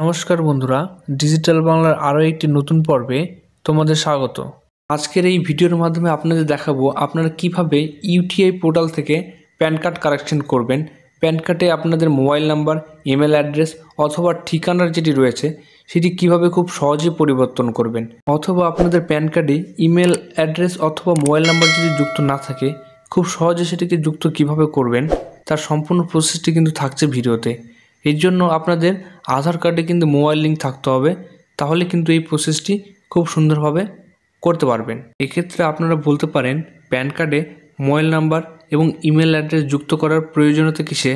নমস্কার বন্ধুরা, ডিজিটাল বাংলার আরও একটি নতুন পর্বে তোমাদের স্বাগত। আজকের এই ভিডিওর মাধ্যমে আপনাদের দেখাবো আপনারা কিভাবে ইউটিআই পোর্টাল থেকে প্যান কার্ড কারেকশন করবেন। প্যান কার্ডে আপনাদের মোবাইল নাম্বার, ইমেল অ্যাড্রেস অথবা ঠিকানার যেটি রয়েছে সেটি কিভাবে খুব সহজে পরিবর্তন করবেন, অথবা আপনাদের প্যান কার্ডে ইমেল অ্যাড্রেস অথবা মোবাইল নাম্বার যদি যুক্ত না থাকে খুব সহজে সেটিকে যুক্ত কিভাবে করবেন তার সম্পূর্ণ প্রসেসটি কিন্তু থাকছে ভিডিওতে। এর জন্য আপনাদের আধার কার্ডে কিন্তু মোবাইল লিঙ্ক থাকতে হবে, তাহলে কিন্তু এই প্রসেসটি খুব সুন্দরভাবে করতে পারবেন। এক্ষেত্রে আপনারা বলতে পারেন প্যান কার্ডে মোবাইল নাম্বার এবং ইমেল অ্যাড্রেস যুক্ত করার প্রয়োজনীয়তা কিসে।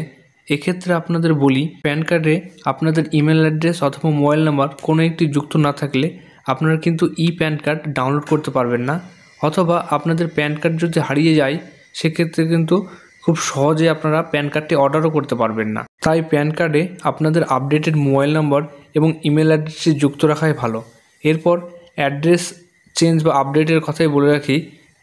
এক্ষেত্রে আপনাদের বলি, প্যান কার্ডে আপনাদের ইমেল অ্যাড্রেস অথবা মোবাইল নাম্বার কোনো একটি যুক্ত না থাকলে আপনারা কিন্তু প্যান কার্ড ডাউনলোড করতে পারবেন না, অথবা আপনাদের প্যান কার্ড যদি হারিয়ে যায় সেক্ষেত্রে কিন্তু খুব সহজে আপনারা প্যান কার্ডটি অর্ডারও করতে পারবেন না। তাই প্যান কার্ডে আপনাদের আপডেটেড মোবাইল নাম্বার এবং ইমেল অ্যাড্রেসটি যুক্ত রাখাই ভালো। এরপর অ্যাড্রেস চেঞ্জ বা আপডেটের কথাই বলে রাখি,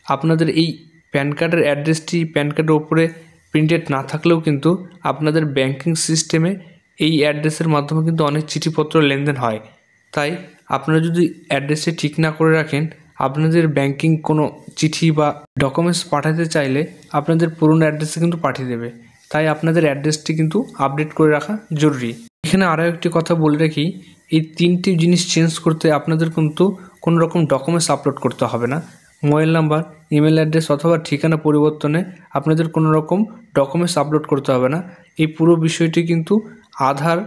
আপনাদের এই প্যান কার্ডের অ্যাড্রেসটি প্যান কার্ডের ওপরে প্রিন্টেড না থাকলেও কিন্তু আপনাদের ব্যাংকিং সিস্টেমে এই অ্যাড্রেসের মাধ্যমে কিন্তু অনেক চিঠিপত্র লেনদেন হয়। তাই আপনারা যদি অ্যাড্রেসটি ঠিক না করে রাখেন, আপনাদের ব্যাংকিং কোনো চিঠি বা ডকুমেন্টস পাঠাতে চাইলে আপনাদের পুরনো অ্যাড্রেসে কিন্তু পাঠিয়ে দেবে। তাই আপনাদের অ্যাড্রেসটি কিন্তু আপডেট করে রাখা জরুরি। এখানে আরও একটি কথা বলে রাখি, এই তিনটি জিনিস চেঞ্জ করতে আপনাদের কিন্তু কোনো রকম ডকুমেন্টস আপলোড করতে হবে না। মোবাইল নাম্বার, ইমেল অ্যাড্রেস অথবা ঠিকানা পরিবর্তনে আপনাদের কোনো রকম ডকুমেন্টস আপলোড করতে হবে না। এই পুরো বিষয়টি কিন্তু আধার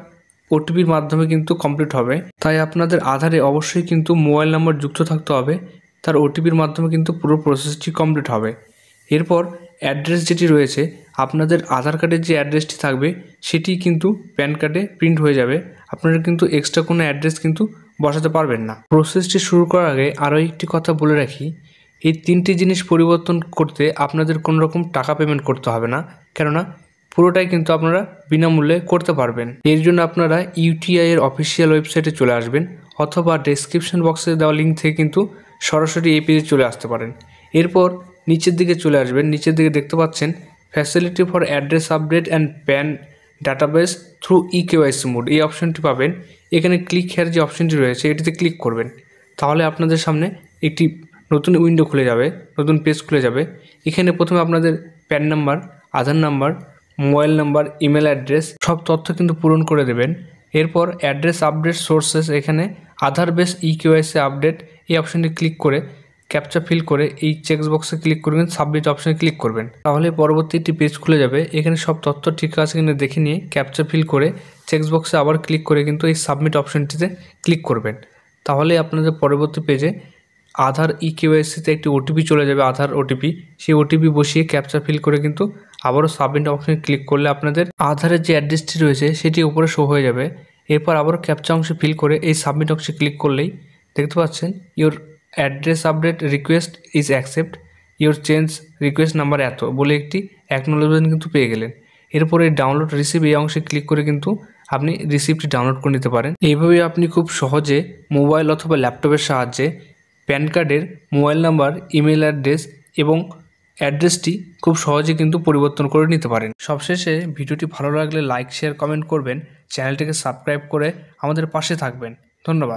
ওটিপির মাধ্যমে কিন্তু কমপ্লিট হবে। তাই আপনাদের আধারে অবশ্যই কিন্তু মোবাইল নাম্বার যুক্ত থাকতে হবে, তার ওটিপির মাধ্যমে কিন্তু পুরো প্রসেসটি কমপ্লিট হবে। এরপর অ্যাড্রেস যেটি রয়েছে, আপনাদের আধার কার্ডের যে অ্যাড্রেসটি থাকবে সেটি কিন্তু প্যান কার্ডে প্রিন্ট হয়ে যাবে। আপনারা কিন্তু এক্সট্রা কোনো অ্যাড্রেস কিন্তু বসাতে পারবেন না। প্রসেসটি শুরু করার আগে আরও একটি কথা বলে রাখি, এই তিনটি জিনিস পরিবর্তন করতে আপনাদের কোনো রকম টাকা পেমেন্ট করতে হবে না, কেননা পুরোটাই কিন্তু আপনারা বিনামূল্যে করতে পারবেন। এর জন্য আপনারা ইউটিআই এর অফিসিয়াল ওয়েবসাইটে চলে আসবেন, অথবা ডেসক্রিপশন বক্সে দেওয়া লিঙ্ক থেকে কিন্তু সরাসরি এই পেজে চলে আসতে পারেন। এরপর নিচের দিকে চলে আসবেন, নিচের দিকে দেখতে পাচ্ছেন facility for address update and pan database through eKYC mode, এই অপশনটি পাবেন। এখানে ক্লিক হেয়ার যে অপশনটি রয়েছে এটিতে ক্লিক করবেন, তাহলে আপনাদের সামনে একটি নতুন উইন্ডো খুলে যাবে, নতুন পেজ খুলে যাবে। এখানে প্রথমে আপনাদের PAN number, Aadhaar number, mobile number, email address সব তথ্য কিন্তু পূরণ করে দেবেন। এরপর অ্যাড্রেস আপডেট সোর্সেস, এখানে আধার বেস ইকেওয়াইসি আপডেট এই অপশনটি ক্লিক করে ক্যাপচা ফিল করে এই চেকস বক্সে ক্লিক করবেন, সাবমিট অপশনে ক্লিক করবেন, তাহলে পরবর্তী একটি পেজ খুলে যাবে। এখানে সব তথ্য ঠিক আছে কিনা দেখে নিয়ে ক্যাপচা ফিল করে চেকস বক্সে আবার ক্লিক করে কিন্তু এই সাবমিট অপশনটিতে ক্লিক করবেন, তাহলে আপনাদের পরবর্তী পেজে আধার ইকেওয়াইসিতে একটি ওটিপি চলে যাবে, আধার ওটিপি। সেই ওটিপি বসিয়ে ক্যাপচা ফিল করে কিন্তু আবারও সাবমিট অপশনে ক্লিক করলে আপনাদের আধারের যে অ্যাড্রেসটি রয়েছে সেটি উপরে শো হয়ে যাবে। এরপর আবারও ক্যাপচা অংশে ফিল করে এই সাবমিট অংশে ক্লিক করলেই দেখতে পাচ্ছেন your address update request is accept, your change request number এত বলে একটি অ্যাকনোলেজমেন্ট কিন্তু পেয়ে গেলেন। এরপর এই ডাউনলোড রিসিভ এই অংশে ক্লিক করে কিন্তু আপনি রিসিপ্টটি ডাউনলোড করে নিতে পারেন। এইভাবে আপনি খুব সহজে মোবাইল অথবা ল্যাপটপের সাহায্যে প্যান কার্ডের মোবাইল নাম্বার, ইমেল অ্যাড্রেস এবং অ্যাড্রেসটি খুব সহজে কিন্তু পরিবর্তন করে নিতে পারেন। সবশেষে ভিডিওটি ভালো লাগলে লাইক, শেয়ার, কমেন্ট করবেন, চ্যানেলটিকে সাবস্ক্রাইব করে আমাদের পাশে থাকবেন। ধন্যবাদ।